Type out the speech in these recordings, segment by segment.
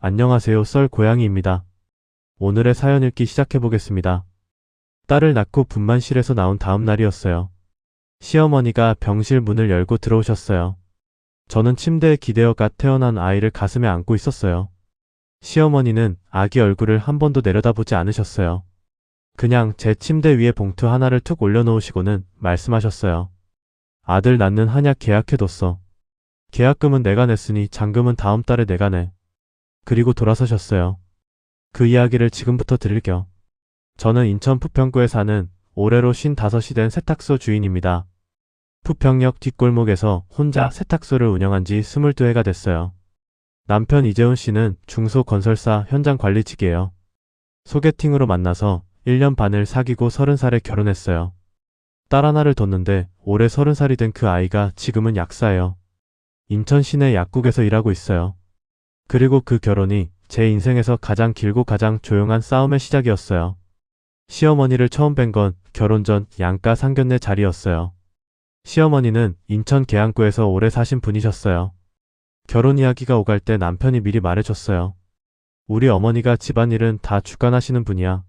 안녕하세요. 썰 고양이입니다. 오늘의 사연 읽기 시작해보겠습니다. 딸을 낳고 분만실에서 나온 다음 날이었어요. 시어머니가 병실 문을 열고 들어오셨어요. 저는 침대에 기대어가 태어난 아이를 가슴에 안고 있었어요. 시어머니는 아기 얼굴을 한 번도 내려다보지 않으셨어요. 그냥 제 침대 위에 봉투 하나를 툭 올려놓으시고는 말씀하셨어요. 아들 낳는 한약 계약해뒀어. 계약금은 내가 냈으니 잔금은 다음 달에 내가 내. 그리고 돌아서셨어요. 그 이야기를 지금부터 들을게요. 저는 인천 부평구에 사는 올해로 55이 된 세탁소 주인입니다. 부평역 뒷골목에서 혼자 세탁소를 운영한 지 22해가 됐어요. 남편 이재훈 씨는 중소건설사 현장 관리직이에요. 소개팅으로 만나서 1년 반을 사귀고 30살에 결혼했어요. 딸 하나를 뒀는데 올해 30살이 된 그 아이가 지금은 약사예요. 인천 시내 약국에서 일하고 있어요. 그리고 그 결혼이 제 인생에서 가장 길고 가장 조용한 싸움의 시작이었어요. 시어머니를 처음 뵌 건 결혼 전 양가 상견례 자리였어요. 시어머니는 인천 계양구에서 오래 사신 분이셨어요. 결혼 이야기가 오갈 때 남편이 미리 말해줬어요. 우리 어머니가 집안일은 다 주관하시는 분이야.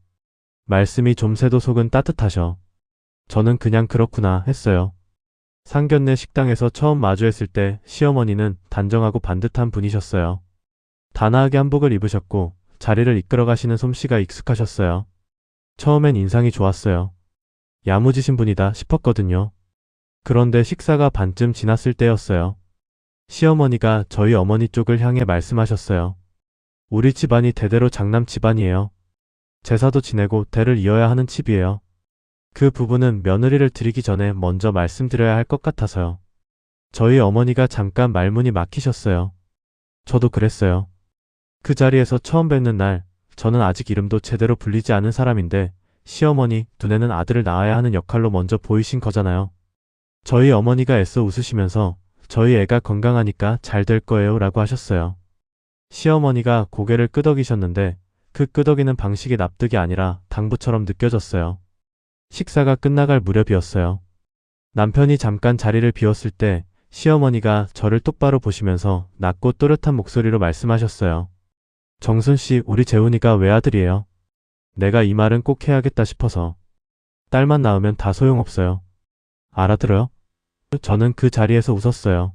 말씀이 좀 새도 속은 따뜻하셔. 저는 그냥 그렇구나 했어요. 상견례 식당에서 처음 마주했을 때 시어머니는 단정하고 반듯한 분이셨어요. 단아하게 한복을 입으셨고 자리를 이끌어 가시는 솜씨가 익숙하셨어요. 처음엔 인상이 좋았어요. 야무지신 분이다 싶었거든요. 그런데 식사가 반쯤 지났을 때였어요. 시어머니가 저희 어머니 쪽을 향해 말씀하셨어요. 우리 집안이 대대로 장남 집안이에요. 제사도 지내고 대를 이어야 하는 집이에요. 그 부분은 며느리를 드리기 전에 먼저 말씀드려야 할 것 같아서요. 저희 어머니가 잠깐 말문이 막히셨어요. 저도 그랬어요. 그 자리에서 처음 뵙는 날, 저는 아직 이름도 제대로 불리지 않은 사람인데 시어머니 눈에는 아들을 낳아야 하는 역할로 먼저 보이신 거잖아요. 저희 어머니가 애써 웃으시면서 저희 애가 건강하니까 잘 될 거예요 라고 하셨어요. 시어머니가 고개를 끄덕이셨는데 그 끄덕이는 방식이 납득이 아니라 당부처럼 느껴졌어요. 식사가 끝나갈 무렵이었어요. 남편이 잠깐 자리를 비웠을 때 시어머니가 저를 똑바로 보시면서 낮고 또렷한 목소리로 말씀하셨어요. 정순씨, 우리 재훈이가 외아들이에요. 내가 이 말은 꼭 해야겠다 싶어서. 딸만 낳으면 다 소용없어요. 알아들어요? 저는 그 자리에서 웃었어요.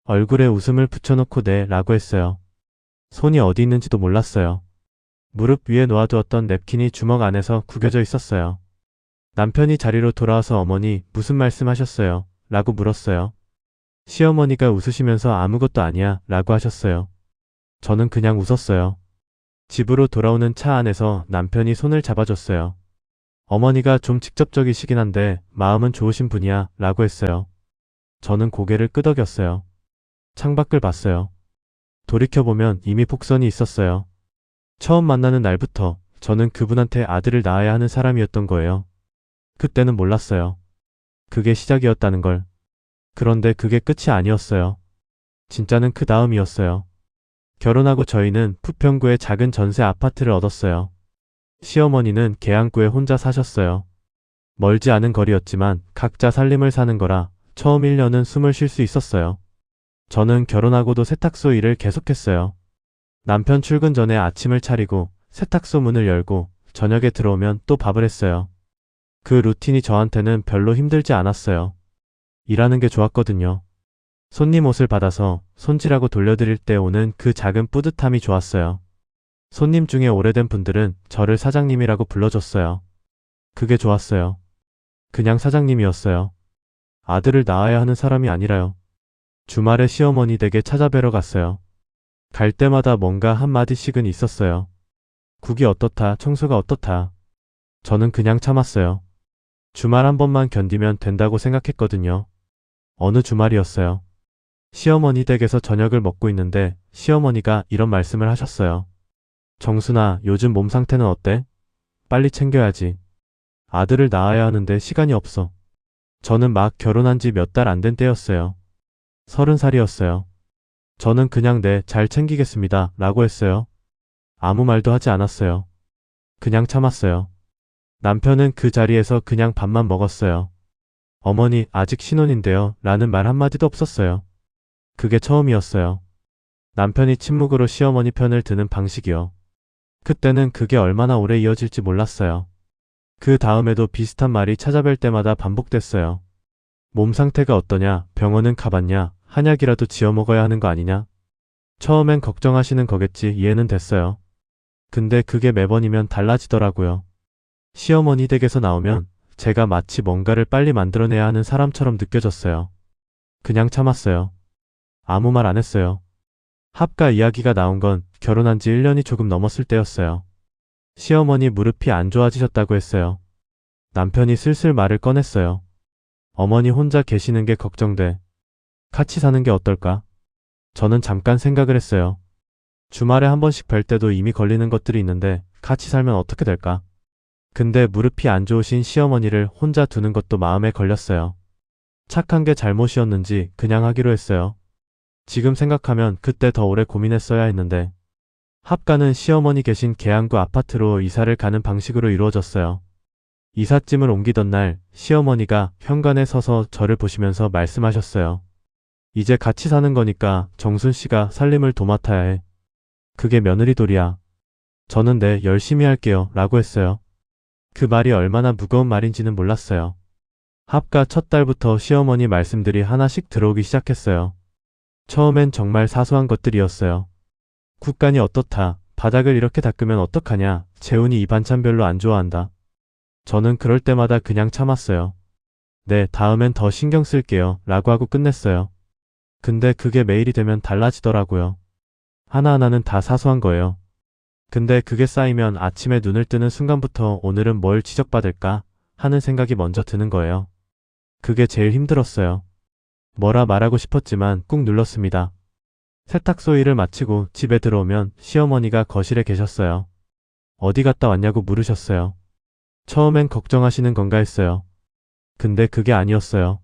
얼굴에 웃음을 붙여놓고 네 라고 했어요. 손이 어디 있는지도 몰랐어요. 무릎 위에 놓아두었던 냅킨이 주먹 안에서 구겨져 있었어요. 남편이 자리로 돌아와서 어머니 무슨 말씀 하셨어요? 라고 물었어요. 시어머니가 웃으시면서 아무것도 아니야 라고 하셨어요. 저는 그냥 웃었어요. 집으로 돌아오는 차 안에서 남편이 손을 잡아줬어요. 어머니가 좀 직접적이시긴 한데 마음은 좋으신 분이야 라고 했어요. 저는 고개를 끄덕였어요. 창밖을 봤어요. 돌이켜보면 이미 폭선이 있었어요. 처음 만나는 날부터 저는 그분한테 아들을 낳아야 하는 사람이었던 거예요. 그때는 몰랐어요. 그게 시작이었다는 걸. 그런데 그게 끝이 아니었어요. 진짜는 그 다음이었어요. 결혼하고 저희는 부평구에 작은 전세 아파트를 얻었어요. 시어머니는 계양구에 혼자 사셨어요. 멀지 않은 거리였지만 각자 살림을 사는 거라 처음 1년은 숨을 쉴 수 있었어요. 저는 결혼하고도 세탁소 일을 계속했어요. 남편 출근 전에 아침을 차리고 세탁소 문을 열고 저녁에 들어오면 또 밥을 했어요. 그 루틴이 저한테는 별로 힘들지 않았어요. 일하는 게 좋았거든요. 손님 옷을 받아서 손질하고 돌려드릴 때 오는 그 작은 뿌듯함이 좋았어요. 손님 중에 오래된 분들은 저를 사장님이라고 불러줬어요. 그게 좋았어요. 그냥 사장님이었어요. 아들을 낳아야 하는 사람이 아니라요. 주말에 시어머니 댁에 찾아뵈러 갔어요. 갈 때마다 뭔가 한마디씩은 있었어요. 국이 어떻다, 청소가 어떻다. 저는 그냥 참았어요. 주말 한 번만 견디면 된다고 생각했거든요. 어느 주말이었어요. 시어머니 댁에서 저녁을 먹고 있는데 시어머니가 이런 말씀을 하셨어요. 정순아, 요즘 몸 상태는 어때? 빨리 챙겨야지. 아들을 낳아야 하는데 시간이 없어. 저는 막 결혼한 지 몇 달 안 된 때였어요. 30살이었어요. 저는 그냥 네, 잘 챙기겠습니다 라고 했어요. 아무 말도 하지 않았어요. 그냥 참았어요. 남편은 그 자리에서 그냥 밥만 먹었어요. 어머니, 아직 신혼인데요 라는 말 한마디도 없었어요. 그게 처음이었어요. 남편이 침묵으로 시어머니 편을 드는 방식이요. 그때는 그게 얼마나 오래 이어질지 몰랐어요. 그 다음에도 비슷한 말이 찾아뵐 때마다 반복됐어요. 몸 상태가 어떠냐, 병원은 가봤냐, 한약이라도 지어 먹어야 하는 거 아니냐? 처음엔 걱정하시는 거겠지 이해는 됐어요. 근데 그게 매번이면 달라지더라고요. 시어머니 댁에서 나오면 제가 마치 뭔가를 빨리 만들어내야 하는 사람처럼 느껴졌어요. 그냥 참았어요. 아무 말 안 했어요. 합가 이야기가 나온 건 결혼한 지 1년이 조금 넘었을 때였어요. 시어머니 무릎이 안 좋아지셨다고 했어요. 남편이 슬슬 말을 꺼냈어요. 어머니 혼자 계시는 게 걱정돼. 같이 사는 게 어떨까? 저는 잠깐 생각을 했어요. 주말에 한 번씩 뵐 때도 이미 걸리는 것들이 있는데 같이 살면 어떻게 될까? 근데 무릎이 안 좋으신 시어머니를 혼자 두는 것도 마음에 걸렸어요. 착한 게 잘못이었는지 그냥 하기로 했어요. 지금 생각하면 그때 더 오래 고민했어야 했는데. 합가는 시어머니 계신 계양구 아파트로 이사를 가는 방식으로 이루어졌어요. 이삿짐을 옮기던 날 시어머니가 현관에 서서 저를 보시면서 말씀하셨어요. 이제 같이 사는 거니까 정순 씨가 살림을 도맡아야 해. 그게 며느리돌이야. 저는 네, 열심히 할게요 라고 했어요. 그 말이 얼마나 무거운 말인지는 몰랐어요. 합가 첫 달부터 시어머니 말씀들이 하나씩 들어오기 시작했어요. 처음엔 정말 사소한 것들이었어요. 국간이 어떻다, 바닥을 이렇게 닦으면 어떡하냐, 재훈이 이 반찬 별로 안 좋아한다. 저는 그럴 때마다 그냥 참았어요. 네, 다음엔 더 신경 쓸게요 라고 하고 끝냈어요. 근데 그게 매일이 되면 달라지더라고요. 하나하나는 다 사소한 거예요. 근데 그게 쌓이면 아침에 눈을 뜨는 순간부터 오늘은 뭘 지적받을까 하는 생각이 먼저 드는 거예요. 그게 제일 힘들었어요. 뭐라 말하고 싶었지만 꾹 눌렀습니다. 세탁소 일을 마치고 집에 들어오면 시어머니가 거실에 계셨어요. 어디 갔다 왔냐고 물으셨어요. 처음엔 걱정하시는 건가 했어요. 근데 그게 아니었어요.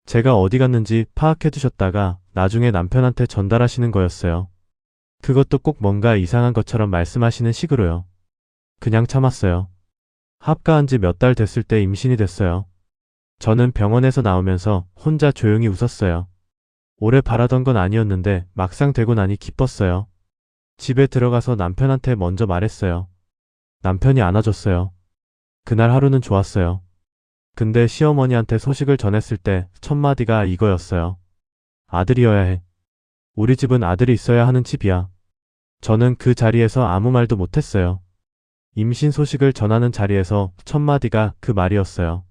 제가 어디 갔는지 파악해 두셨다가 나중에 남편한테 전달하시는 거였어요. 그것도 꼭 뭔가 이상한 것처럼 말씀하시는 식으로요. 그냥 참았어요. 합가한 지 몇 달 됐을 때 임신이 됐어요. 저는 병원에서 나오면서 혼자 조용히 웃었어요. 오래 바라던 건 아니었는데 막상 되고 나니 기뻤어요. 집에 들어가서 남편한테 먼저 말했어요. 남편이 안아줬어요. 그날 하루는 좋았어요. 근데 시어머니한테 소식을 전했을 때 첫 마디가 이거였어요. 아들이어야 해. 우리 집은 아들이 있어야 하는 집이야. 저는 그 자리에서 아무 말도 못했어요. 임신 소식을 전하는 자리에서 첫 마디가 그 말이었어요.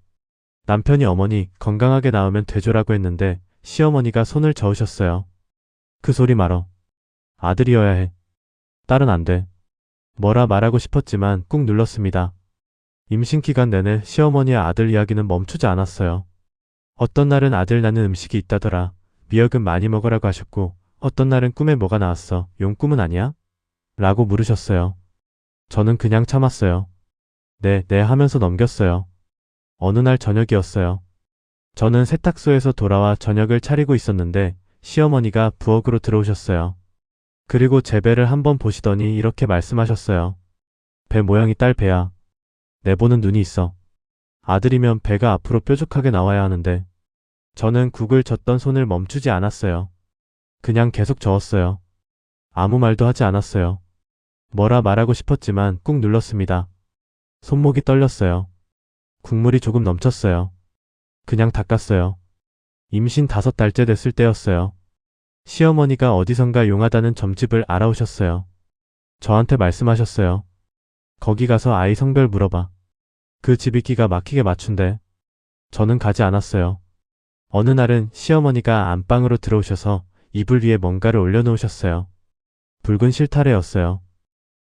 남편이 어머니 건강하게 낳으면 되죠라고 했는데 시어머니가 손을 저으셨어요. 그 소리 말어. 아들이어야 해. 딸은 안 돼. 뭐라 말하고 싶었지만 꾹 눌렀습니다. 임신 기간 내내 시어머니의 아들 이야기는 멈추지 않았어요. 어떤 날은 아들 낳는 음식이 있다더라. 미역은 많이 먹으라고 하셨고 어떤 날은 꿈에 뭐가 나왔어. 용 꿈은 아니야? 라고 물으셨어요. 저는 그냥 참았어요. 네 하면서 넘겼어요. 어느 날 저녁이었어요. 저는 세탁소에서 돌아와 저녁을 차리고 있었는데 시어머니가 부엌으로 들어오셨어요. 그리고 제 배를 한번 보시더니 이렇게 말씀하셨어요. 배 모양이 딸 배야. 내보는 눈이 있어. 아들이면 배가 앞으로 뾰족하게 나와야 하는데. 저는 국을 젓던 손을 멈추지 않았어요. 그냥 계속 저었어요. 아무 말도 하지 않았어요. 뭐라 말하고 싶었지만 꾹 눌렀습니다. 손목이 떨렸어요. 국물이 조금 넘쳤어요. 그냥 닦았어요. 임신 5달째 됐을 때였어요. 시어머니가 어디선가 용하다는 점집을 알아오셨어요. 저한테 말씀하셨어요. 거기 가서 아이 성별 물어봐. 그 집이 기가 막히게 맞춘대. 저는 가지 않았어요. 어느 날은 시어머니가 안방으로 들어오셔서 이불 위에 뭔가를 올려놓으셨어요. 붉은 실타래였어요.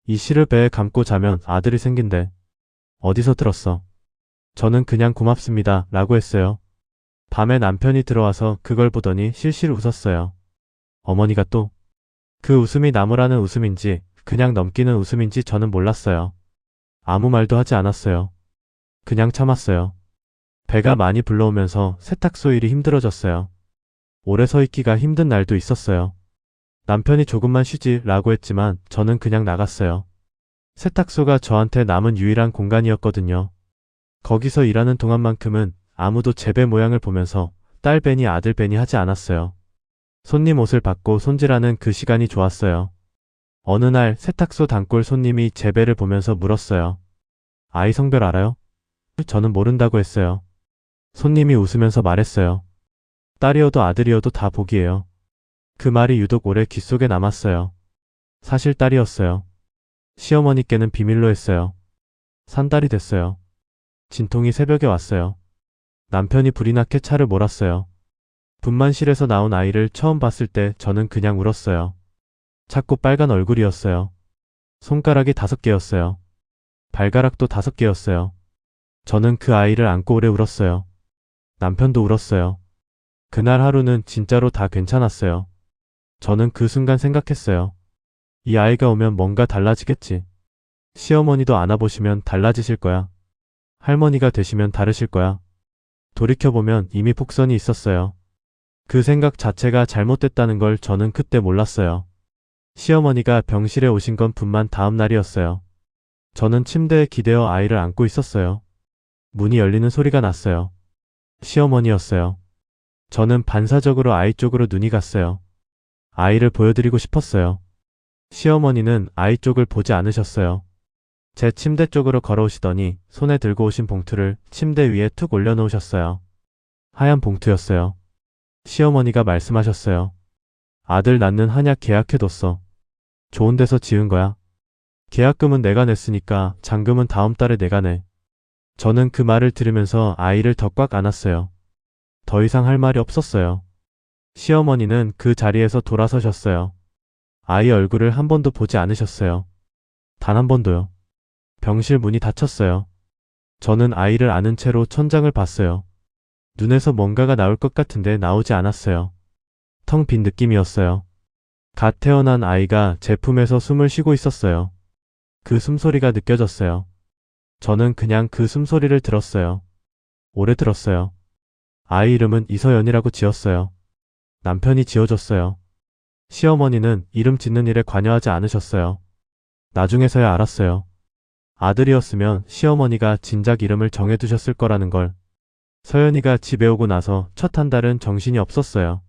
이 실을 배에 감고 자면 아들이 생긴대. 어디서 들었어? 저는 그냥 고맙습니다 라고 했어요. 밤에 남편이 들어와서 그걸 보더니 실실 웃었어요. 어머니가 또 그 웃음이 나무라는 웃음인지 그냥 넘기는 웃음인지 저는 몰랐어요. 아무 말도 하지 않았어요. 그냥 참았어요. 배가 많이 불러오면서 세탁소 일이 힘들어졌어요. 오래 서 있기가 힘든 날도 있었어요. 남편이 조금만 쉬지 라고 했지만 저는 그냥 나갔어요. 세탁소가 저한테 남은 유일한 공간이었거든요. 거기서 일하는 동안만큼은 아무도 제 배 모양을 보면서 딸 배니 아들 배니 하지 않았어요. 손님 옷을 받고 손질하는 그 시간이 좋았어요. 어느 날 세탁소 단골 손님이 제 배를 보면서 물었어요. 아이 성별 알아요? 저는 모른다고 했어요. 손님이 웃으면서 말했어요. 딸이어도 아들이어도 다 복이에요. 그 말이 유독 오래 귓속에 남았어요. 사실 딸이었어요. 시어머니께는 비밀로 했어요. 산딸이 됐어요. 진통이 새벽에 왔어요. 남편이 불이 나게 차를 몰았어요. 분만실에서 나온 아이를 처음 봤을 때 저는 그냥 울었어요. 작고 빨간 얼굴이었어요. 손가락이 5개였어요. 발가락도 5개였어요. 저는 그 아이를 안고 오래 울었어요. 남편도 울었어요. 그날 하루는 진짜로 다 괜찮았어요. 저는 그 순간 생각했어요. 이 아이가 오면 뭔가 달라지겠지. 시어머니도 안아보시면 달라지실 거야. 할머니가 되시면 다르실 거야. 돌이켜보면 이미 폭선이 있었어요. 그 생각 자체가 잘못됐다는 걸 저는 그때 몰랐어요. 시어머니가 병실에 오신 건 분만 다음 날이었어요. 저는 침대에 기대어 아이를 안고 있었어요. 문이 열리는 소리가 났어요. 시어머니였어요. 저는 반사적으로 아이 쪽으로 눈이 갔어요. 아이를 보여드리고 싶었어요. 시어머니는 아이 쪽을 보지 않으셨어요. 제 침대 쪽으로 걸어오시더니 손에 들고 오신 봉투를 침대 위에 툭 올려놓으셨어요. 하얀 봉투였어요. 시어머니가 말씀하셨어요. 아들 낳는 한약 계약해뒀어. 좋은 데서 지은 거야. 계약금은 내가 냈으니까 잔금은 다음 달에 내가 내. 저는 그 말을 들으면서 아이를 더 꽉 안았어요. 더 이상 할 말이 없었어요. 시어머니는 그 자리에서 돌아서셨어요. 아이 얼굴을 한 번도 보지 않으셨어요. 단 한 번도요. 병실 문이 닫혔어요. 저는 아이를 안은 채로 천장을 봤어요. 눈에서 뭔가가 나올 것 같은데 나오지 않았어요. 텅 빈 느낌이었어요. 갓 태어난 아이가 제 품에서 숨을 쉬고 있었어요. 그 숨소리가 느껴졌어요. 저는 그냥 그 숨소리를 들었어요. 오래 들었어요. 아이 이름은 이서연이라고 지었어요. 남편이 지어줬어요. 시어머니는 이름 짓는 일에 관여하지 않으셨어요. 나중에서야 알았어요. 아들이었으면 시어머니가 진작 이름을 정해두셨을 거라는 걸. 서연이가 집에 오고 나서 첫 한 달은 정신이 없었어요.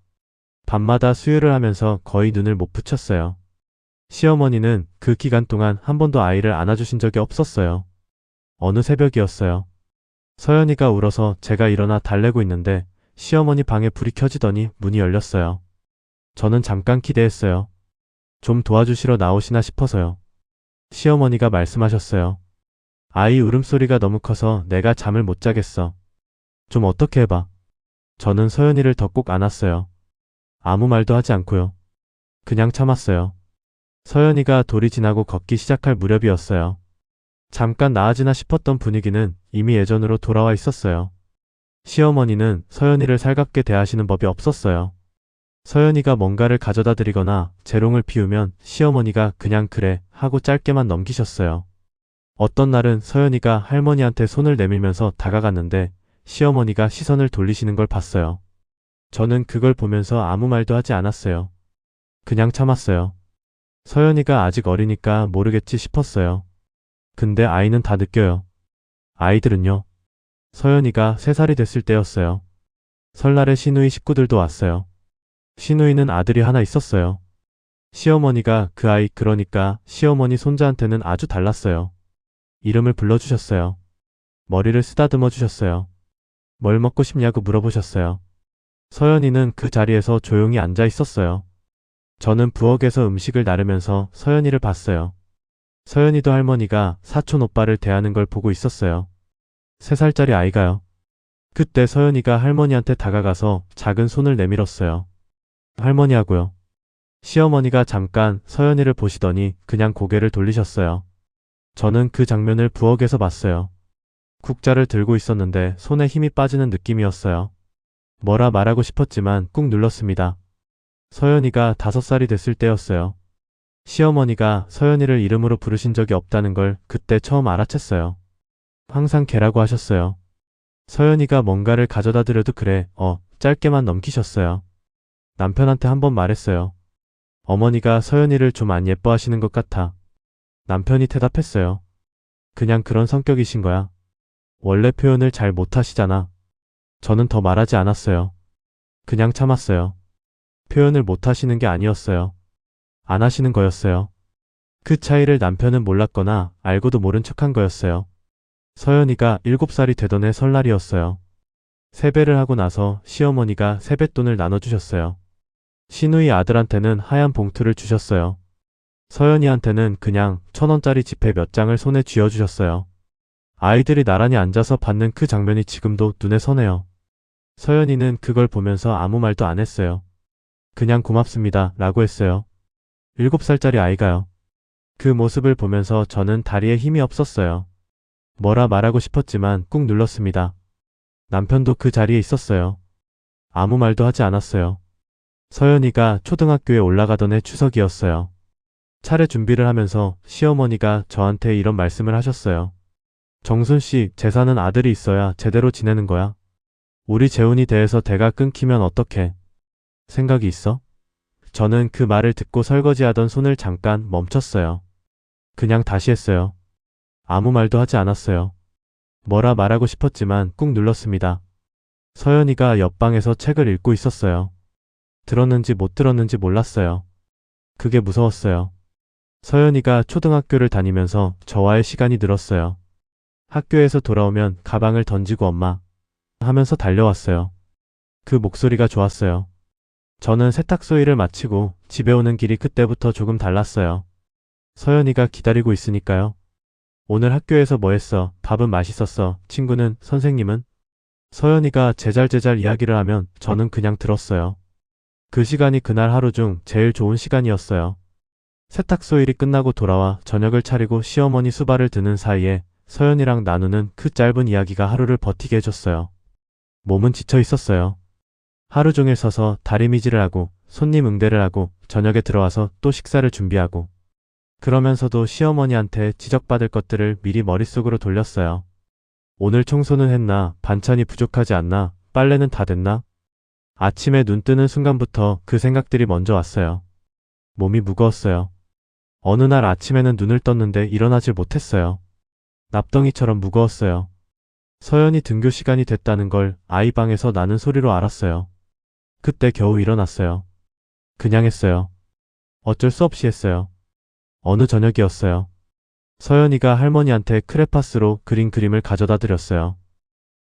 밤마다 수유를 하면서 거의 눈을 못 붙였어요. 시어머니는 그 기간 동안 한 번도 아이를 안아주신 적이 없었어요. 어느 새벽이었어요. 서연이가 울어서 제가 일어나 달래고 있는데 시어머니 방에 불이 켜지더니 문이 열렸어요. 저는 잠깐 기대했어요. 좀 도와주시러 나오시나 싶어서요. 시어머니가 말씀하셨어요. 아이 울음소리가 너무 커서 내가 잠을 못 자겠어. 좀 어떻게 해봐. 저는 서연이를 더 꼭 안았어요. 아무 말도 하지 않고요. 그냥 참았어요. 서연이가 돌이 지나고 걷기 시작할 무렵이었어요. 잠깐 나아지나 싶었던 분위기는 이미 예전으로 돌아와 있었어요. 시어머니는 서연이를 살갑게 대하시는 법이 없었어요. 서연이가 뭔가를 가져다 드리거나 재롱을 피우면 시어머니가 그냥 그래 하고 짧게만 넘기셨어요. 어떤 날은 서연이가 할머니한테 손을 내밀면서 다가갔는데 시어머니가 시선을 돌리시는 걸 봤어요. 저는 그걸 보면서 아무 말도 하지 않았어요. 그냥 참았어요. 서연이가 아직 어리니까 모르겠지 싶었어요. 근데 아이는 다 느껴요. 아이들은요. 서연이가 3살이 됐을 때였어요. 설날에 시누이 식구들도 왔어요. 시누이는 아들이 하나 있었어요. 시어머니가 그 아이 그러니까 시어머니 손자한테는 아주 달랐어요. 이름을 불러주셨어요. 머리를 쓰다듬어 주셨어요. 뭘 먹고 싶냐고 물어보셨어요. 서연이는 그 자리에서 조용히 앉아 있었어요. 저는 부엌에서 음식을 나르면서 서연이를 봤어요. 서연이도 할머니가 사촌 오빠를 대하는 걸 보고 있었어요. 3살짜리 아이가요. 그때 서연이가 할머니한테 다가가서 작은 손을 내밀었어요. 할머니하고요. 시어머니가 잠깐 서연이를 보시더니 그냥 고개를 돌리셨어요. 저는 그 장면을 부엌에서 봤어요. 국자를 들고 있었는데 손에 힘이 빠지는 느낌이었어요. 뭐라 말하고 싶었지만 꾹 눌렀습니다. 서연이가 5살이 됐을 때였어요. 시어머니가 서연이를 이름으로 부르신 적이 없다는 걸 그때 처음 알아챘어요. 항상 걔라고 하셨어요. 서연이가 뭔가를 가져다 드려도 그래, 짧게만 넘기셨어요. 남편한테 한번 말했어요. 어머니가 서연이를 좀 안 예뻐하시는 것 같아. 남편이 대답했어요. 그냥 그런 성격이신 거야. 원래 표현을 잘 못하시잖아. 저는 더 말하지 않았어요. 그냥 참았어요. 표현을 못 하시는 게 아니었어요. 안 하시는 거였어요. 그 차이를 남편은 몰랐거나 알고도 모른 척한 거였어요. 서연이가 7살이 되던 해 설날이었어요. 세배를 하고 나서 시어머니가 세뱃돈을 나눠주셨어요. 시누이 아들한테는 하얀 봉투를 주셨어요. 서연이한테는 그냥 1,000원짜리 지폐 몇 장을 손에 쥐어주셨어요. 아이들이 나란히 앉아서 받는 그 장면이 지금도 눈에 선해요. 서연이는 그걸 보면서 아무 말도 안 했어요. 그냥 고맙습니다 라고 했어요. 7살짜리 아이가요. 그 모습을 보면서 저는 다리에 힘이 없었어요. 뭐라 말하고 싶었지만 꾹 눌렀습니다. 남편도 그 자리에 있었어요. 아무 말도 하지 않았어요. 서연이가 초등학교에 올라가던 해 추석이었어요. 차례 준비를 하면서 시어머니가 저한테 이런 말씀을 하셨어요. 정순 씨, 제사는 아들이 있어야 제대로 지내는 거야. 우리 재훈이 대해서 대가 끊기면 어떡해? 생각이 있어? 저는 그 말을 듣고 설거지하던 손을 잠깐 멈췄어요. 그냥 다시 했어요. 아무 말도 하지 않았어요. 뭐라 말하고 싶었지만 꾹 눌렀습니다. 서연이가 옆방에서 책을 읽고 있었어요. 들었는지 못 들었는지 몰랐어요. 그게 무서웠어요. 서연이가 초등학교를 다니면서 저와의 시간이 늘었어요. 학교에서 돌아오면 가방을 던지고 엄마 하면서 달려왔어요. 그 목소리가 좋았어요. 저는 세탁소 일을 마치고 집에 오는 길이 그때부터 조금 달랐어요. 서연이가 기다리고 있으니까요. 오늘 학교에서 뭐 했어? 밥은 맛있었어. 친구는? 선생님은? 서연이가 제잘제잘 이야기를 하면 저는 그냥 들었어요. 그 시간이 그날 하루 중 제일 좋은 시간이었어요. 세탁소 일이 끝나고 돌아와 저녁을 차리고 시어머니 수발을 드는 사이에 서연이랑 나누는 그 짧은 이야기가 하루를 버티게 해줬어요. 몸은 지쳐 있었어요. 하루 종일 서서 다리미질을 하고 손님 응대를 하고 저녁에 들어와서 또 식사를 준비하고 그러면서도 시어머니한테 지적받을 것들을 미리 머릿속으로 돌렸어요. 오늘 청소는 했나? 반찬이 부족하지 않나? 빨래는 다 됐나? 아침에 눈 뜨는 순간부터 그 생각들이 먼저 왔어요. 몸이 무거웠어요. 어느 날 아침에는 눈을 떴는데 일어나질 못했어요. 납덩이처럼 무거웠어요. 서연이 등교 시간이 됐다는 걸 아이 방에서 나는 소리로 알았어요. 그때 겨우 일어났어요. 그냥 했어요. 어쩔 수 없이 했어요. 어느 저녁이었어요. 서연이가 할머니한테 크레파스로 그린 그림을 가져다 드렸어요.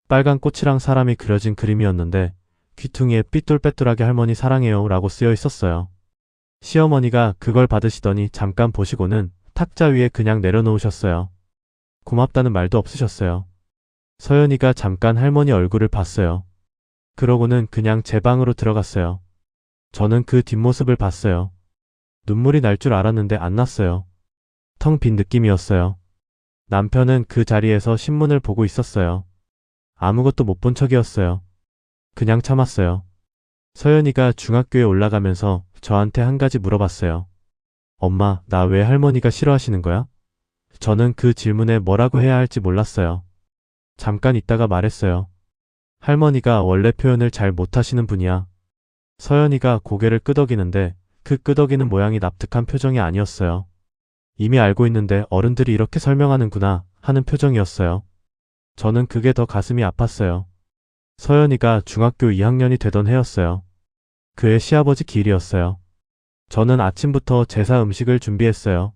빨간 꽃이랑 사람이 그려진 그림이었는데 귀퉁이에 삐뚤빼뚤하게 할머니 사랑해요 라고 쓰여 있었어요. 시어머니가 그걸 받으시더니 잠깐 보시고는 탁자 위에 그냥 내려놓으셨어요. 고맙다는 말도 없으셨어요. 서연이가 잠깐 할머니 얼굴을 봤어요. 그러고는 그냥 제 방으로 들어갔어요. 저는 그 뒷모습을 봤어요. 눈물이 날 줄 알았는데 안 났어요. 텅 빈 느낌이었어요. 남편은 그 자리에서 신문을 보고 있었어요. 아무것도 못 본 척이었어요. 그냥 참았어요. 서연이가 중학교에 올라가면서 저한테 한 가지 물어봤어요. 엄마, 나 왜 할머니가 싫어하시는 거야? 저는 그 질문에 뭐라고 해야 할지 몰랐어요. 잠깐 있다가 말했어요. 할머니가 원래 표현을 잘 못하시는 분이야. 서연이가 고개를 끄덕이는데 그 끄덕이는 모양이 납득한 표정이 아니었어요. 이미 알고 있는데 어른들이 이렇게 설명하는구나 하는 표정이었어요. 저는 그게 더 가슴이 아팠어요. 서연이가 중학교 2학년이 되던 해였어요. 그의 시아버지 기일이었어요. 저는 아침부터 제사 음식을 준비했어요.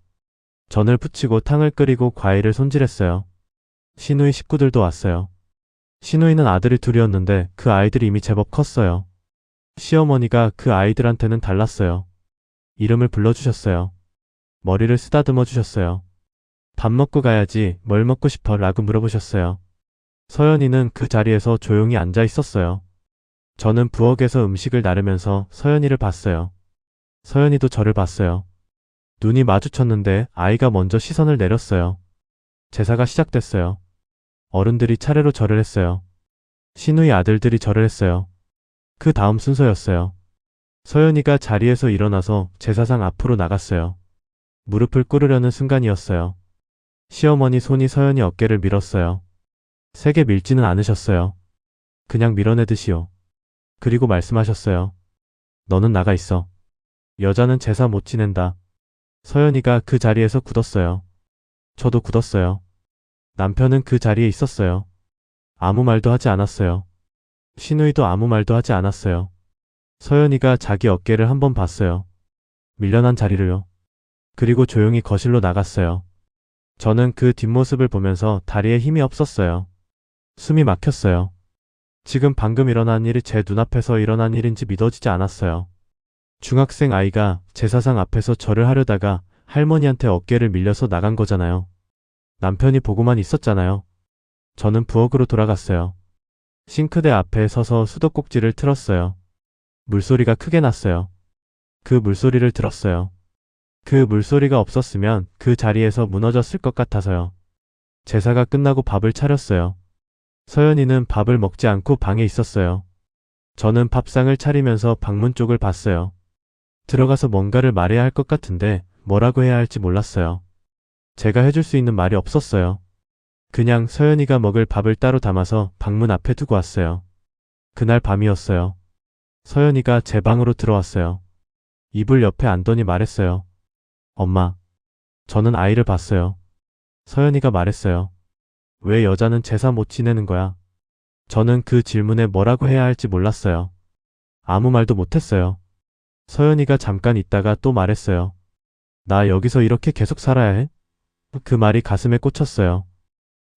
전을 부치고 탕을 끓이고 과일을 손질했어요. 시누이 식구들도 왔어요. 시누이는 아들이 둘이었는데 그 아이들이 이미 제법 컸어요. 시어머니가 그 아이들한테는 달랐어요. 이름을 불러주셨어요. 머리를 쓰다듬어 주셨어요. 밥 먹고 가야지, 뭘 먹고 싶어? 라고 물어보셨어요. 서연이는 그 자리에서 조용히 앉아 있었어요. 저는 부엌에서 음식을 나르면서 서연이를 봤어요. 서연이도 저를 봤어요. 눈이 마주쳤는데 아이가 먼저 시선을 내렸어요. 제사가 시작됐어요. 어른들이 차례로 절을 했어요. 시누이 아들들이 절을 했어요. 그 다음 순서였어요. 서연이가 자리에서 일어나서 제사상 앞으로 나갔어요. 무릎을 꿇으려는 순간이었어요. 시어머니 손이 서연이 어깨를 밀었어요. 세게 밀지는 않으셨어요. 그냥 밀어내듯이요. 그리고 말씀하셨어요. 너는 나가 있어. 여자는 제사 못 지낸다. 서연이가 그 자리에서 굳었어요. 저도 굳었어요. 남편은 그 자리에 있었어요. 아무 말도 하지 않았어요. 시누이도 아무 말도 하지 않았어요. 서연이가 자기 어깨를 한번 봤어요. 밀려난 자리를요. 그리고 조용히 거실로 나갔어요. 저는 그 뒷모습을 보면서 다리에 힘이 없었어요. 숨이 막혔어요. 지금 방금 일어난 일이 제 눈앞에서 일어난 일인지 믿어지지 않았어요. 중학생 아이가 제사상 앞에서 절을 하려다가 할머니한테 어깨를 밀려서 나간 거잖아요. 남편이 보고만 있었잖아요. 저는 부엌으로 돌아갔어요. 싱크대 앞에 서서 수도꼭지를 틀었어요. 물소리가 크게 났어요. 그 물소리를 들었어요. 그 물소리가 없었으면 그 자리에서 무너졌을 것 같아서요. 제사가 끝나고 밥을 차렸어요. 서연이는 밥을 먹지 않고 방에 있었어요. 저는 밥상을 차리면서 방문 쪽을 봤어요. 들어가서 뭔가를 말해야 할 것 같은데 뭐라고 해야 할지 몰랐어요. 제가 해줄 수 있는 말이 없었어요. 그냥 서연이가 먹을 밥을 따로 담아서 방문 앞에 두고 왔어요. 그날 밤이었어요. 서연이가 제 방으로 들어왔어요. 이불 옆에 앉더니 말했어요. 엄마, 저는 아이를 봤어요. 서연이가 말했어요. 왜 여자는 제사 못 지내는 거야? 저는 그 질문에 뭐라고 해야 할지 몰랐어요. 아무 말도 못했어요. 서연이가 잠깐 있다가 또 말했어요. 나 여기서 이렇게 계속 살아야 해? 그 말이 가슴에 꽂혔어요.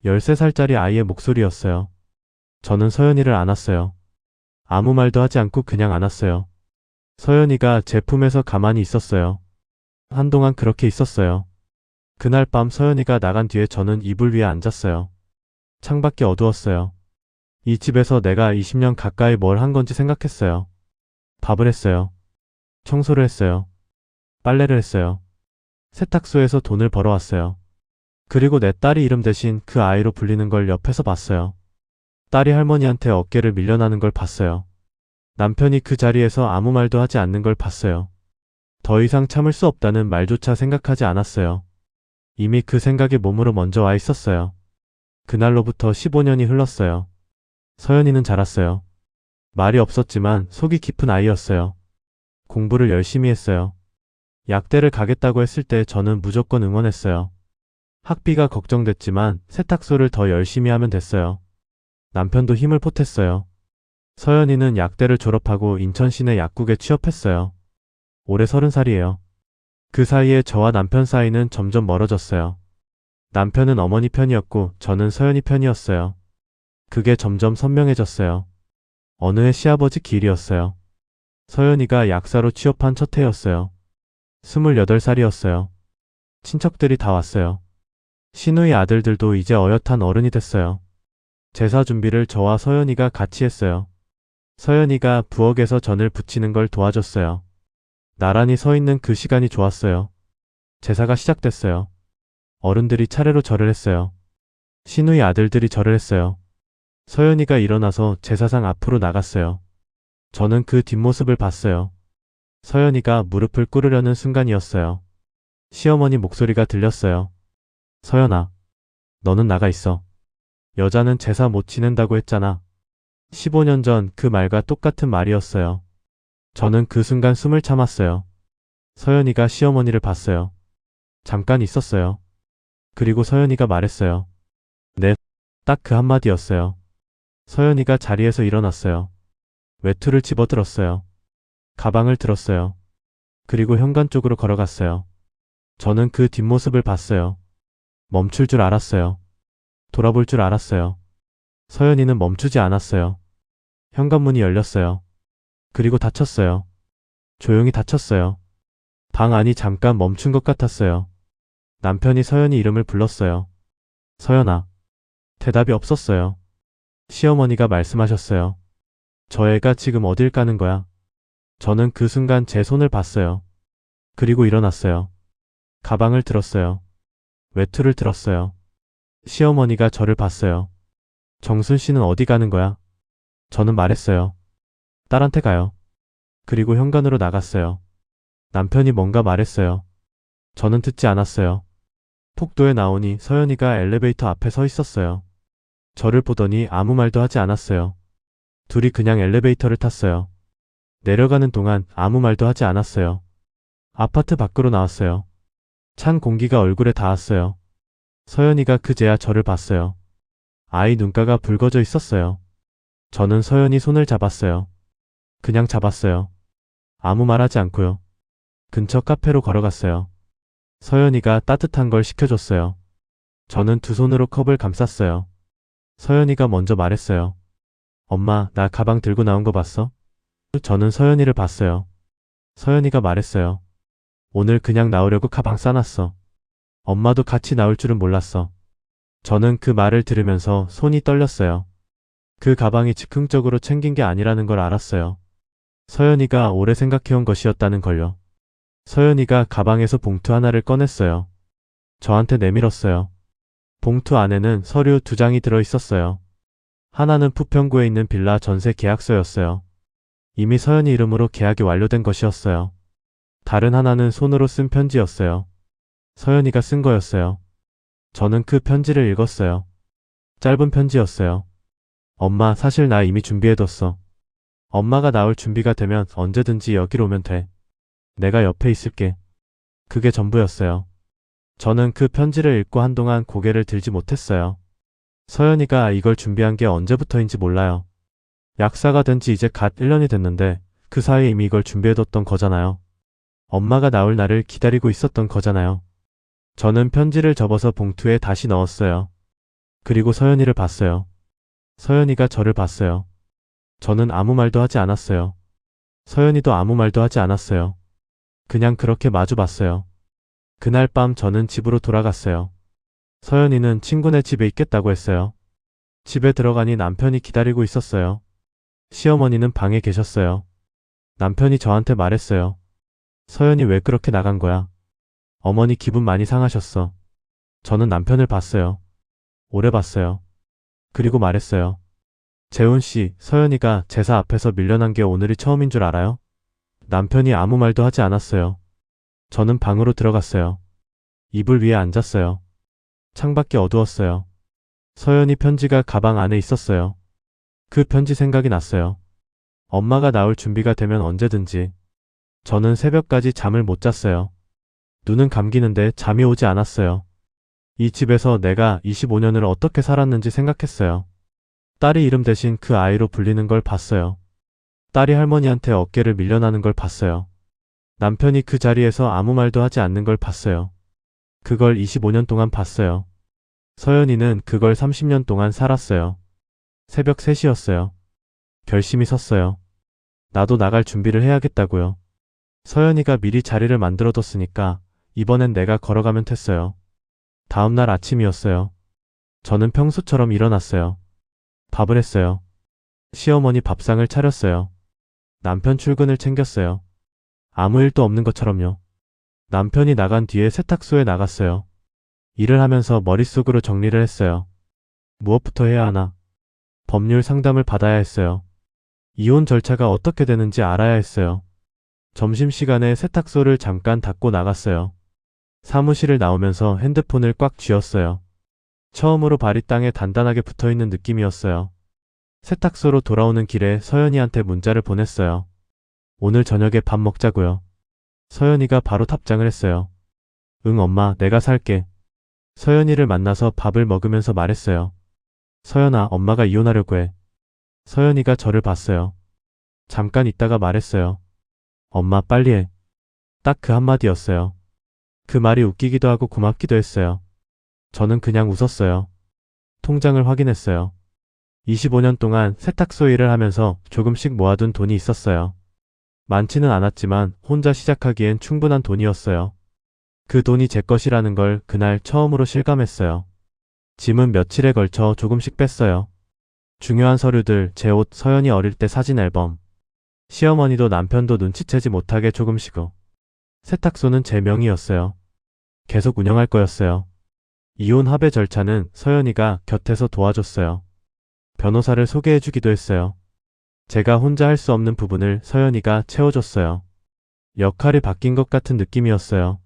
13살짜리 아이의 목소리였어요. 저는 서연이를 안았어요. 아무 말도 하지 않고 그냥 안았어요. 서연이가 제 품에서 가만히 있었어요. 한동안 그렇게 있었어요. 그날 밤 서연이가 나간 뒤에 저는 이불 위에 앉았어요. 창밖이 어두웠어요. 이 집에서 내가 20년 가까이 뭘 한 건지 생각했어요. 밥을 했어요. 청소를 했어요. 빨래를 했어요. 세탁소에서 돈을 벌어왔어요. 그리고 내 딸이 이름 대신 그 아이로 불리는 걸 옆에서 봤어요. 딸이 할머니한테 어깨를 밀려나는 걸 봤어요. 남편이 그 자리에서 아무 말도 하지 않는 걸 봤어요. 더 이상 참을 수 없다는 말조차 생각하지 않았어요. 이미 그 생각이 몸으로 먼저 와 있었어요. 그날로부터 15년이 흘렀어요. 서연이는 자랐어요. 말이 없었지만 속이 깊은 아이였어요. 공부를 열심히 했어요. 약대를 가겠다고 했을 때 저는 무조건 응원했어요. 학비가 걱정됐지만 세탁소를 더 열심히 하면 됐어요. 남편도 힘을 보탰어요. 서연이는 약대를 졸업하고 인천 시내 약국에 취업했어요. 올해 30살이에요. 그 사이에 저와 남편 사이는 점점 멀어졌어요. 남편은 어머니 편이었고 저는 서연이 편이었어요. 그게 점점 선명해졌어요. 어느 해 시아버지 기일이었어요. 서연이가 약사로 취업한 첫 해였어요. 28살이었어요. 친척들이 다 왔어요. 시누이 아들들도 이제 어엿한 어른이 됐어요. 제사 준비를 저와 서연이가 같이 했어요. 서연이가 부엌에서 전을 부치는 걸 도와줬어요. 나란히 서 있는 그 시간이 좋았어요. 제사가 시작됐어요. 어른들이 차례로 절을 했어요. 시누이 아들들이 절을 했어요. 서연이가 일어나서 제사상 앞으로 나갔어요. 저는 그 뒷모습을 봤어요. 서연이가 무릎을 꿇으려는 순간이었어요. 시어머니 목소리가 들렸어요. 서연아, 너는 나가 있어. 여자는 제사 못 지낸다고 했잖아. 15년 전 그 말과 똑같은 말이었어요. 저는 그 순간 숨을 참았어요. 서연이가 시어머니를 봤어요. 잠깐 있었어요. 그리고 서연이가 말했어요. 네, 딱 그 한마디였어요. 서연이가 자리에서 일어났어요. 외투를 집어들었어요. 가방을 들었어요. 그리고 현관 쪽으로 걸어갔어요. 저는 그 뒷모습을 봤어요. 멈출 줄 알았어요. 돌아볼 줄 알았어요. 서연이는 멈추지 않았어요. 현관문이 열렸어요. 그리고 닫혔어요. 조용히 닫혔어요. 방 안이 잠깐 멈춘 것 같았어요. 남편이 서연이 이름을 불렀어요. 서연아. 대답이 없었어요. 시어머니가 말씀하셨어요. 저 애가 지금 어딜 가는 거야? 저는 그 순간 제 손을 봤어요. 그리고 일어났어요. 가방을 들었어요. 외투를 들었어요. 시어머니가 저를 봤어요. 정순 씨는 어디 가는 거야? 저는 말했어요. 딸한테 가요. 그리고 현관으로 나갔어요. 남편이 뭔가 말했어요. 저는 듣지 않았어요. 폭도에 나오니 서연이가 엘리베이터 앞에 서 있었어요. 저를 보더니 아무 말도 하지 않았어요. 둘이 그냥 엘리베이터를 탔어요. 내려가는 동안 아무 말도 하지 않았어요. 아파트 밖으로 나왔어요. 찬 공기가 얼굴에 닿았어요. 서연이가 그제야 저를 봤어요. 아이 눈가가 붉어져 있었어요. 저는 서연이 손을 잡았어요. 그냥 잡았어요. 아무 말 하지 않고요. 근처 카페로 걸어갔어요. 서연이가 따뜻한 걸 시켜줬어요. 저는 두 손으로 컵을 감쌌어요. 서연이가 먼저 말했어요. 엄마, 나 가방 들고 나온 거 봤어? 저는 서연이를 봤어요. 서연이가 말했어요. 오늘 그냥 나오려고 가방 싸놨어. 엄마도 같이 나올 줄은 몰랐어. 저는 그 말을 들으면서 손이 떨렸어요. 그 가방이 즉흥적으로 챙긴 게 아니라는 걸 알았어요. 서연이가 오래 생각해온 것이었다는 걸요. 서연이가 가방에서 봉투 하나를 꺼냈어요. 저한테 내밀었어요. 봉투 안에는 서류 2장이 들어 있었어요. 하나는 부평구에 있는 빌라 전세 계약서였어요. 이미 서연이 이름으로 계약이 완료된 것이었어요. 다른 하나는 손으로 쓴 편지였어요. 서연이가 쓴 거였어요. 저는 그 편지를 읽었어요. 짧은 편지였어요. 엄마, 사실 나 이미 준비해뒀어. 엄마가 나올 준비가 되면 언제든지 여기로 오면 돼. 내가 옆에 있을게. 그게 전부였어요. 저는 그 편지를 읽고 한동안 고개를 들지 못했어요. 서연이가 이걸 준비한 게 언제부터인지 몰라요. 약사가 된 지 이제 갓 1년이 됐는데 그 사이에 이미 이걸 준비해뒀던 거잖아요. 엄마가 나올 날을 기다리고 있었던 거잖아요. 저는 편지를 접어서 봉투에 다시 넣었어요. 그리고 서연이를 봤어요. 서연이가 저를 봤어요. 저는 아무 말도 하지 않았어요. 서연이도 아무 말도 하지 않았어요. 그냥 그렇게 마주 봤어요. 그날 밤 저는 집으로 돌아갔어요. 서연이는 친구네 집에 있겠다고 했어요. 집에 들어가니 남편이 기다리고 있었어요. 시어머니는 방에 계셨어요. 남편이 저한테 말했어요. 서연이 왜 그렇게 나간 거야? 어머니 기분 많이 상하셨어. 저는 남편을 봤어요. 오래 봤어요. 그리고 말했어요. 재훈 씨, 서연이가 제사 앞에서 밀려난 게 오늘이 처음인 줄 알아요? 남편이 아무 말도 하지 않았어요. 저는 방으로 들어갔어요. 이불 위에 앉았어요. 창밖이 어두웠어요. 서연이 편지가 가방 안에 있었어요. 그 편지 생각이 났어요. 엄마가 나올 준비가 되면 언제든지. 저는 새벽까지 잠을 못 잤어요. 눈은 감기는데 잠이 오지 않았어요. 이 집에서 내가 25년을 어떻게 살았는지 생각했어요. 딸이 이름 대신 그 아이로 불리는 걸 봤어요. 딸이 할머니한테 어깨를 밀려나는 걸 봤어요. 남편이 그 자리에서 아무 말도 하지 않는 걸 봤어요. 그걸 25년 동안 봤어요. 서연이는 그걸 30년 동안 살았어요. 새벽 3시였어요. 결심이 섰어요. 나도 나갈 준비를 해야겠다고요. 서연이가 미리 자리를 만들어뒀으니까 이번엔 내가 걸어가면 됐어요. 다음날 아침이었어요. 저는 평소처럼 일어났어요. 밥을 했어요. 시어머니 밥상을 차렸어요. 남편 출근을 챙겼어요. 아무 일도 없는 것처럼요. 남편이 나간 뒤에 세탁소에 나갔어요. 일을 하면서 머릿속으로 정리를 했어요. 무엇부터 해야 하나? 법률 상담을 받아야 했어요. 이혼 절차가 어떻게 되는지 알아야 했어요. 점심시간에 세탁소를 잠깐 닫고 나갔어요. 사무실을 나오면서 핸드폰을 꽉 쥐었어요. 처음으로 발이 땅에 단단하게 붙어있는 느낌이었어요. 세탁소로 돌아오는 길에 서연이한테 문자를 보냈어요. 오늘 저녁에 밥 먹자고요. 서연이가 바로 답장을 했어요. 응 엄마, 내가 살게. 서연이를 만나서 밥을 먹으면서 말했어요. 서연아, 엄마가 이혼하려고 해. 서연이가 저를 봤어요. 잠깐 있다가 말했어요. 엄마 빨리 해. 딱 그 한마디였어요. 그 말이 웃기기도 하고 고맙기도 했어요. 저는 그냥 웃었어요. 통장을 확인했어요. 25년 동안 세탁소 일을 하면서 조금씩 모아둔 돈이 있었어요. 많지는 않았지만 혼자 시작하기엔 충분한 돈이었어요. 그 돈이 제 것이라는 걸 그날 처음으로 실감했어요. 짐은 며칠에 걸쳐 조금씩 뺐어요. 중요한 서류들, 제 옷, 서연이 어릴 때 사진 앨범. 시어머니도 남편도 눈치채지 못하게 조금씩요. 세탁소는 제 명의였어요. 계속 운영할 거였어요. 이혼 합의 절차는 서연이가 곁에서 도와줬어요. 변호사를 소개해주기도 했어요. 제가 혼자 할 수 없는 부분을 서연이가 채워줬어요. 역할이 바뀐 것 같은 느낌이었어요.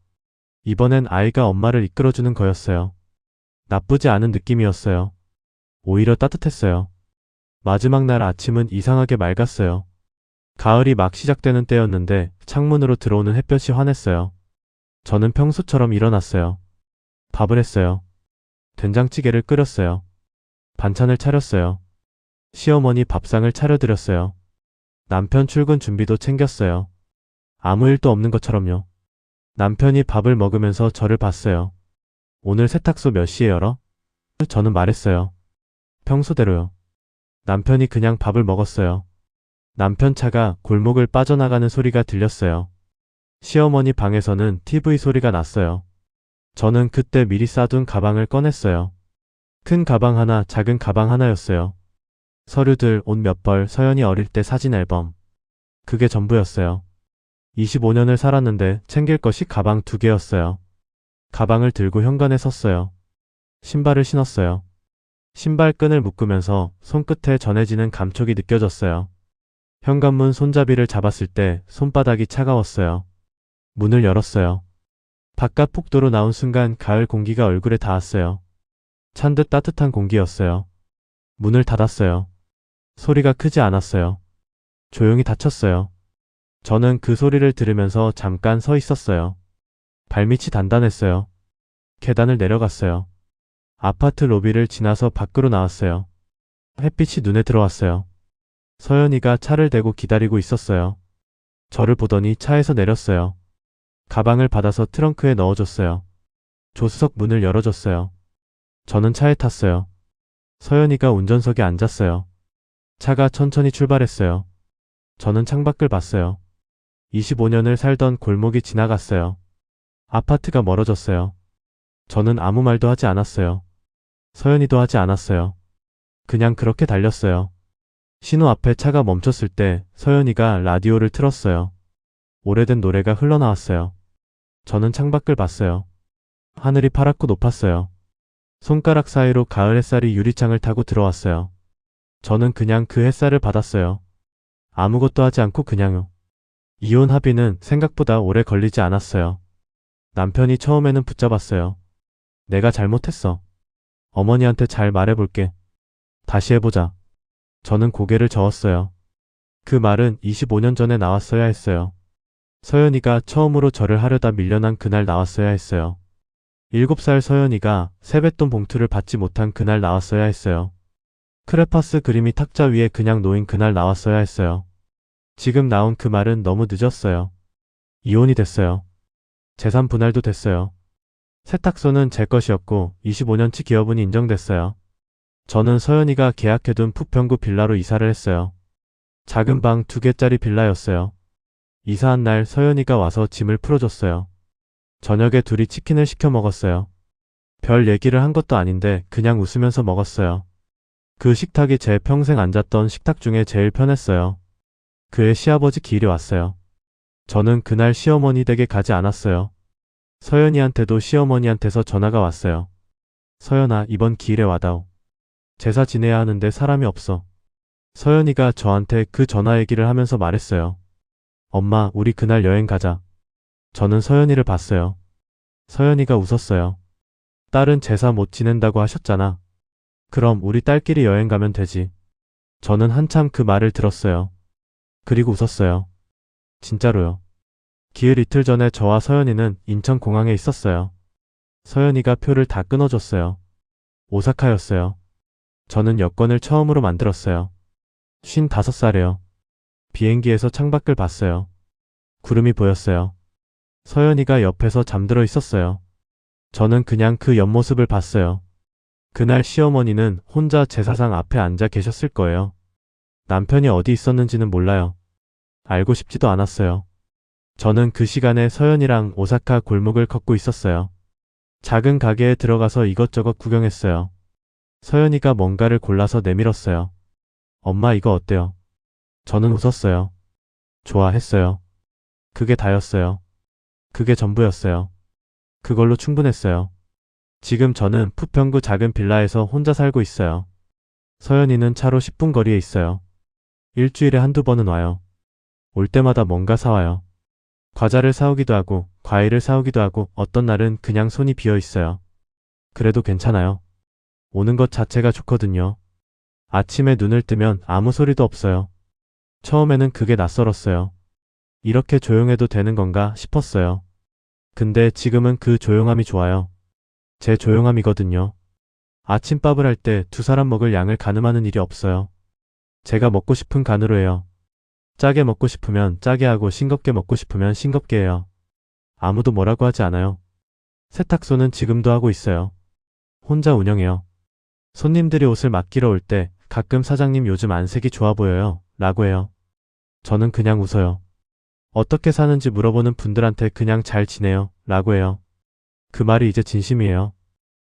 이번엔 아이가 엄마를 이끌어주는 거였어요. 나쁘지 않은 느낌이었어요. 오히려 따뜻했어요. 마지막 날 아침은 이상하게 맑았어요. 가을이 막 시작되는 때였는데 창문으로 들어오는 햇볕이 환했어요. 저는 평소처럼 일어났어요. 밥을 했어요. 된장찌개를 끓였어요. 반찬을 차렸어요. 시어머니 밥상을 차려드렸어요. 남편 출근 준비도 챙겼어요. 아무 일도 없는 것처럼요. 남편이 밥을 먹으면서 저를 봤어요. 오늘 세탁소 몇 시에 열어? 저는 말했어요. 평소대로요. 남편이 그냥 밥을 먹었어요. 남편 차가 골목을 빠져나가는 소리가 들렸어요. 시어머니 방에서는 TV 소리가 났어요. 저는 그때 미리 싸둔 가방을 꺼냈어요. 큰 가방 하나, 작은 가방 하나였어요. 서류들, 옷 몇 벌, 서연이 어릴 때 사진 앨범. 그게 전부였어요. 25년을 살았는데 챙길 것이 가방 2개였어요. 가방을 들고 현관에 섰어요. 신발을 신었어요. 신발끈을 묶으면서 손끝에 전해지는 감촉이 느껴졌어요. 현관문 손잡이를 잡았을 때 손바닥이 차가웠어요. 문을 열었어요. 바깥 폭도로 나온 순간 가을 공기가 얼굴에 닿았어요. 찬 듯 따뜻한 공기였어요. 문을 닫았어요. 소리가 크지 않았어요. 조용히 닫혔어요. 저는 그 소리를 들으면서 잠깐 서 있었어요. 발밑이 단단했어요. 계단을 내려갔어요. 아파트 로비를 지나서 밖으로 나왔어요. 햇빛이 눈에 들어왔어요. 서연이가 차를 대고 기다리고 있었어요. 저를 보더니 차에서 내렸어요. 가방을 받아서 트렁크에 넣어줬어요. 조수석 문을 열어줬어요. 저는 차에 탔어요. 서연이가 운전석에 앉았어요. 차가 천천히 출발했어요. 저는 창밖을 봤어요. 25년을 살던 골목이 지나갔어요. 아파트가 멀어졌어요. 저는 아무 말도 하지 않았어요. 서연이도 하지 않았어요. 그냥 그렇게 달렸어요. 신호 앞에 차가 멈췄을 때 서연이가 라디오를 틀었어요. 오래된 노래가 흘러나왔어요. 저는 창밖을 봤어요. 하늘이 파랗고 높았어요. 손가락 사이로 가을 햇살이 유리창을 타고 들어왔어요. 저는 그냥 그 햇살을 받았어요. 아무것도 하지 않고 그냥요. 이혼 합의는 생각보다 오래 걸리지 않았어요. 남편이 처음에는 붙잡았어요. 내가 잘못했어. 어머니한테 잘 말해볼게. 다시 해보자. 저는 고개를 저었어요. 그 말은 25년 전에 나왔어야 했어요. 서연이가 처음으로 저를 하려다 밀려난 그날 나왔어야 했어요. 7살 서연이가 세뱃돈 봉투를 받지 못한 그날 나왔어야 했어요. 크레파스 그림이 탁자 위에 그냥 놓인 그날 나왔어야 했어요. 지금 나온 그 말은 너무 늦었어요. 이혼이 됐어요. 재산 분할도 됐어요. 세탁소는 제 것이었고 25년치 기여분이 인정됐어요. 저는 서연이가 계약해둔 부평구 빌라로 이사를 했어요. 작은 방 2개짜리 빌라였어요. 이사한 날 서연이가 와서 짐을 풀어줬어요. 저녁에 둘이 치킨을 시켜 먹었어요. 별 얘기를 한 것도 아닌데 그냥 웃으면서 먹었어요. 그 식탁이 제 평생 앉았던 식탁 중에 제일 편했어요. 그의 시아버지 기일이 왔어요. 저는 그날 시어머니 댁에 가지 않았어요. 서연이한테도 시어머니한테서 전화가 왔어요. 서연아, 이번 기일에 와다오. 제사 지내야 하는데 사람이 없어. 서연이가 저한테 그 전화 얘기를 하면서 말했어요. 엄마, 우리 그날 여행 가자. 저는 서연이를 봤어요. 서연이가 웃었어요. 딸은 제사 못 지낸다고 하셨잖아. 그럼 우리 딸끼리 여행 가면 되지. 저는 한참 그 말을 들었어요. 그리고 웃었어요. 진짜로요. 기일 이틀 전에 저와 서연이는 인천공항에 있었어요. 서연이가 표를 다 끊어줬어요. 오사카였어요. 저는 여권을 처음으로 만들었어요. 55살이요. 비행기에서 창밖을 봤어요. 구름이 보였어요. 서연이가 옆에서 잠들어 있었어요. 저는 그냥 그 옆모습을 봤어요. 그날 시어머니는 혼자 제사상 앞에 앉아 계셨을 거예요. 남편이 어디 있었는지는 몰라요. 알고 싶지도 않았어요. 저는 그 시간에 서연이랑 오사카 골목을 걷고 있었어요. 작은 가게에 들어가서 이것저것 구경했어요. 서연이가 뭔가를 골라서 내밀었어요. 엄마, 이거 어때요? 저는 웃었어요. 좋아했어요. 그게 다였어요. 그게 전부였어요. 그걸로 충분했어요. 지금 저는 부평구 작은 빌라에서 혼자 살고 있어요. 서연이는 차로 10분 거리에 있어요. 일주일에 한두 번은 와요. 올 때마다 뭔가 사와요. 과자를 사오기도 하고 과일을 사오기도 하고 어떤 날은 그냥 손이 비어 있어요. 그래도 괜찮아요. 오는 것 자체가 좋거든요. 아침에 눈을 뜨면 아무 소리도 없어요. 처음에는 그게 낯설었어요. 이렇게 조용해도 되는 건가 싶었어요. 근데 지금은 그 조용함이 좋아요. 제 조용함이거든요. 아침밥을 할 때 두 사람 먹을 양을 가늠하는 일이 없어요. 제가 먹고 싶은 간으로 해요. 짜게 먹고 싶으면 짜게 하고 싱겁게 먹고 싶으면 싱겁게 해요. 아무도 뭐라고 하지 않아요. 세탁소는 지금도 하고 있어요. 혼자 운영해요. 손님들이 옷을 맡기러 올 때 가끔 사장님 요즘 안색이 좋아 보여요. 라고 해요. 저는 그냥 웃어요. 어떻게 사는지 물어보는 분들한테 그냥 잘 지내요. 라고 해요. 그 말이 이제 진심이에요.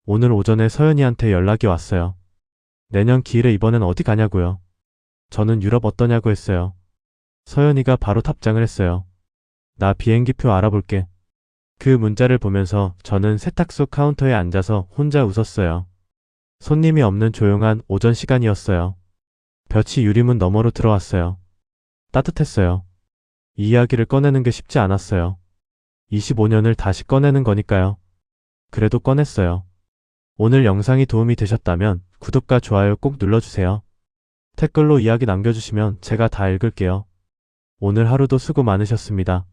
오늘 오전에 서연이한테 연락이 왔어요. 내년 기일에 이번엔 어디 가냐고요. 저는 유럽 어떠냐고 했어요. 서연이가 바로 답장을 했어요. 나 비행기표 알아볼게. 그 문자를 보면서 저는 세탁소 카운터에 앉아서 혼자 웃었어요. 손님이 없는 조용한 오전 시간이었어요. 볕이 유리문 너머로 들어왔어요. 따뜻했어요. 이 이야기를 꺼내는 게 쉽지 않았어요. 25년을 다시 꺼내는 거니까요. 그래도 꺼냈어요. 오늘 영상이 도움이 되셨다면 구독과 좋아요 꼭 눌러주세요. 댓글로 이야기 남겨주시면 제가 다 읽을게요. 오늘 하루도 수고 많으셨습니다.